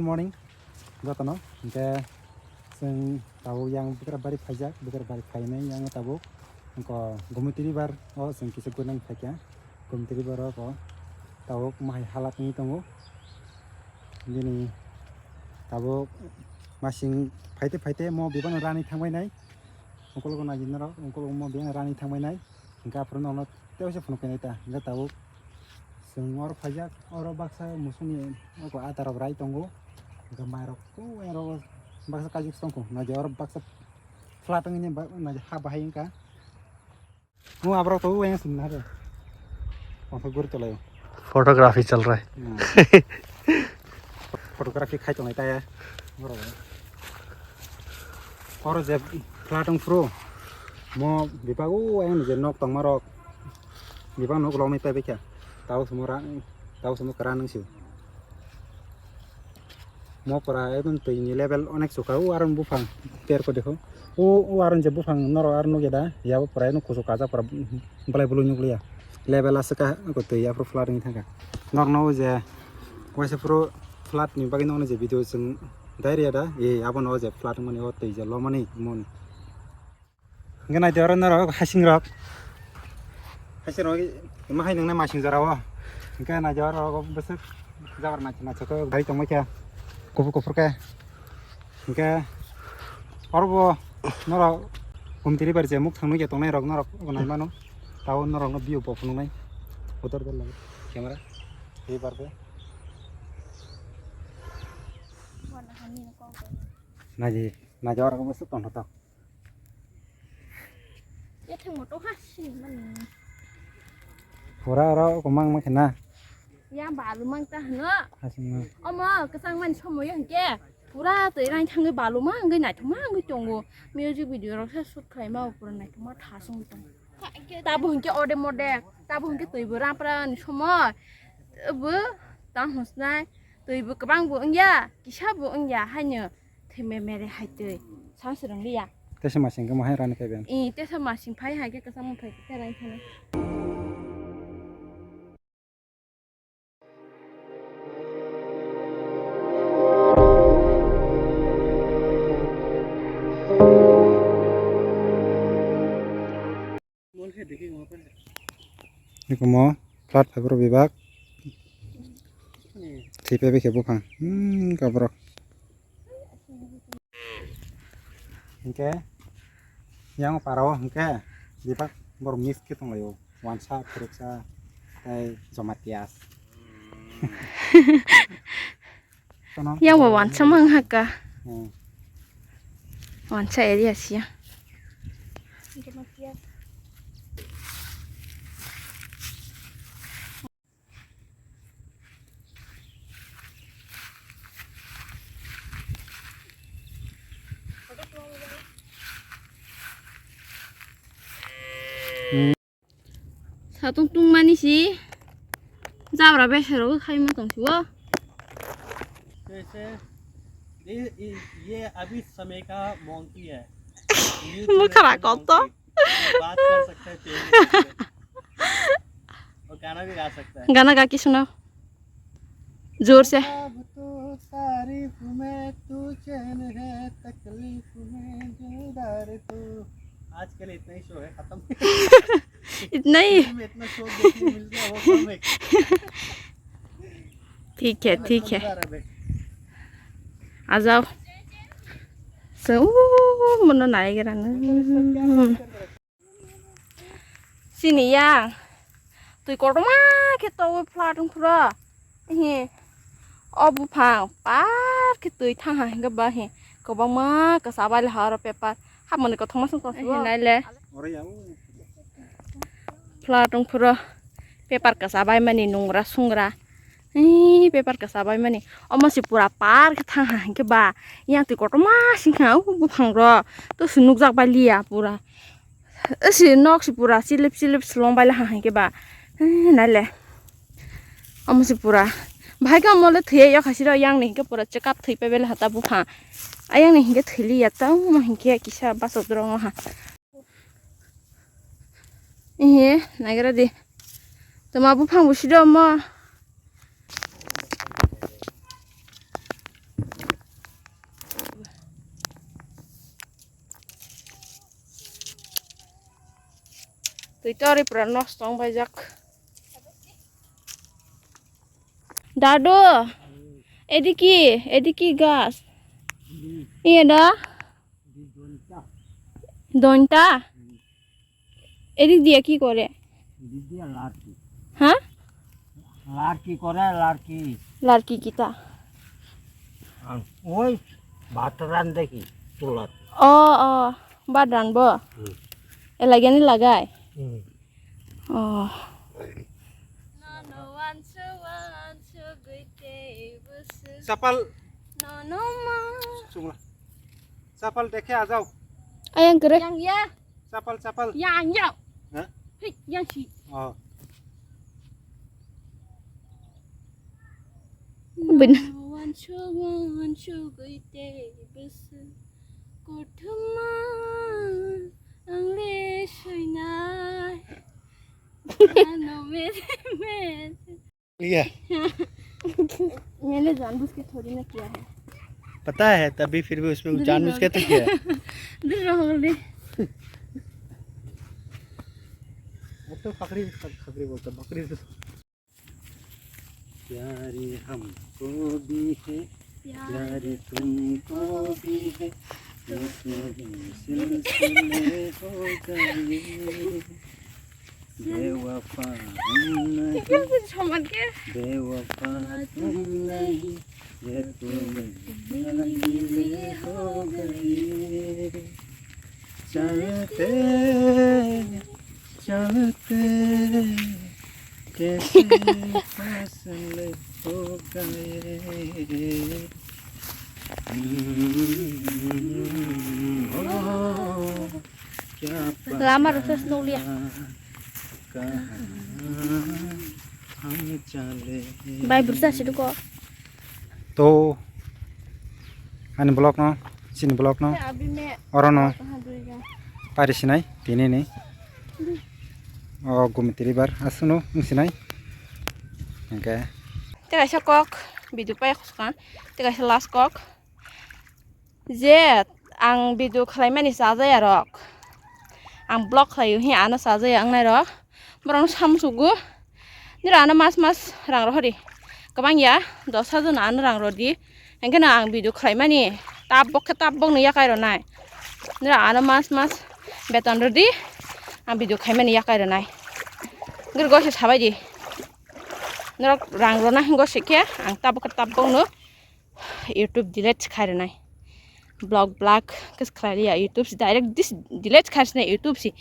morning gotono hingke जों tabuk yang beker bari phaijak beker bari khainai yang tabuk engko Gomiti River o जों kisa gunang phaikya Gomiti River o ko tabuk mahai halat ni tongo jini tabuk masing faite mo bibang rani thangbai nai ongkol ko najin ro ongkol mo bibang rani thangbai nai hingka afrono no tewse phone kai ta hingka tabuk जों or phaijak oro baksa musuni ko atar rai tongo gamai ro ko ero baksa kajuk tongko na jor baksa flatang ini na ha bahai ka वो आप लोग तो वो यहाँ सुनना है वहाँ पर गुर चलाओ फोटोग्राफी चल रहा है फोटोग्राफी खाई तो नहीं था बराबर और जब फ्लाटंग फ्रो मो बिपाग वो यहाँ जब नोक तंग मारो बिपाग नोक लॉमी पे क्या ताऊ समो करान सिउ मो परा एकदम तो ये लेवल अनेक सुखा वो आरन बुफांग पेर को देखो वो आरन जब बुफांग नरो आरन नो गेदा या वो परा नो खुसो काजा परा बलाय बुलु नुगलिया लेवल आसका को तो या प्रो फ्लाट नि थाका नर नो जे वैसे प्रो फ्लाट नि बागै नो जे भिडियो जों डायरिया दा ए आबो नो जे फ्लाट मनि हो तै जे ल मनि मन गना जर नरो हासिं रक मा हाय नंना मासिं जराव गना जर रक बस जाबर ना चको गाय तंग क्या कोफर के इनके और वो नरा Gomiti River जे मुख थांनो के तंनाय रक नरक बनाय मानो ताव नरक न बिउ पफनु नाय उधर दल लगे कैमरा ये बार पे ना जर को बस तंनो ता ये थंग तो हासिन मन पूरा रो कोमांग मा खेना या बालु mang ta hno हासिं omo kesang man somo yang ke pura tei rai thangai balu ma ngai nai thma ngai tongo music video ro sa shoot khai ma pura nai thma thasung tong ta bu hingke ode mode ta bu hingke tei bu ra pra ni somo bu ta hosnai tei bu kabang bu angya kisa bu angya haino theme mere hai tei sa srang liya तेसे मासिं के माहाय रान के Ben I te sa masing phai hai ke kasang phai ke rai thane देखो मो flat fibre विभाग थीपे बे खेबो फां कब्र इनके yang paraw इनके विभाग बर मिस के तंलायो वानसा फुरसा tay Zomatias yang wa wan samang haka wan sa area sia sa tung tung mani si zabra besero khai ma tong siwa जैसे ये अभी समय का मोंकी है मुखरा कोतो बात कर सकता है तेज और गाना भी गा सकता है गाना गा के सुनाओ जोर से अब तो तारीफ में तू चैन है तकलीफ में दिलदार तू आज के लिए इतना ही शो है खत्म इतना ही में इतना शो देखने मिल गया वो कम है ठीक है आ जाओ so mana naik kan sini yang tui kotor mah kita peladung pura ini abu pang par kita thang hang ke bah ke bang mah ke sabal harap paper hab mana ke thomas tu nai le peladung pura paper ke sabai mani nungra sungra paper ke sabai mani omo si pura par ke thang hang ke ba yang tui kotor mah singau bu phang ro to sunuk jak balia pura si nok si pura silip selong bala hang ke ba nai le omo si pura भाई का मोले थे या खसीरा yang nih ke pura cekap thei pe bel hata bu pha ayang nih ke theli ya ta mo hinke kisa basodro ha nagara di tama bu phang bu sido mo Itoripuran nostong bajak. Dado, ediki gas. Iya dah. Donta. Edik dia ki kore. দিদি আর লাড়কি Hah? লাড়কি করে লাড়কি Larki kita. আর ওই ভাত run দেখি চুলাত Oh, badan bo. Lagi ni lagai. Oh. চাপাল No ma. চুমলা চাপাল দেখে আ যাও Ayang kere. Yang ya, চাপাল চাপাল yang ya. Hah? Hei, yang si. ও Benar. Wan chugai te bus. Kotuma ang le soinai. Ano med. iya मैंने जानबूझ के थोड़ी ना किया है पता है तभी फिर भी उसमें जानबूझ के तो किया है दिल रहोले वो तो खखरी खखरी बोलता बकरी तो प्यारी हमको भी है प्यारी तुमको भी है सिलसिले हो गए बेवफा हम नहीं कैसे समझ के बेवफा तुम नहीं ये तुम गिले हो गई चलते चलते कैसे फासले हो गए क्या lama proses nulis हम चले baik berusaha sih kok तो ani blok no sini blok no abi me oro no kहाँ दूरिया parisinai tini ni o gumitiri bar asuno ngsinai oke tega kok video pa kan tega last kok jet ang video khlaimani saja ya rok ang blog khlayu hi ana saja ya ang nai rok borong samsugu ni ana mas rang rohri kabang ya 10,000 jon ana rang rodi engkana ang video khlaimani tabok ni yakai ro nai ni ana mas beton rodi ang video khlaimani yakai ro nai ngir gose sabai di nrok rang ro na gose ke ang tabok no YouTube delete khai ro nai blog black kes khai ya YouTube direct this delete khai na YouTube si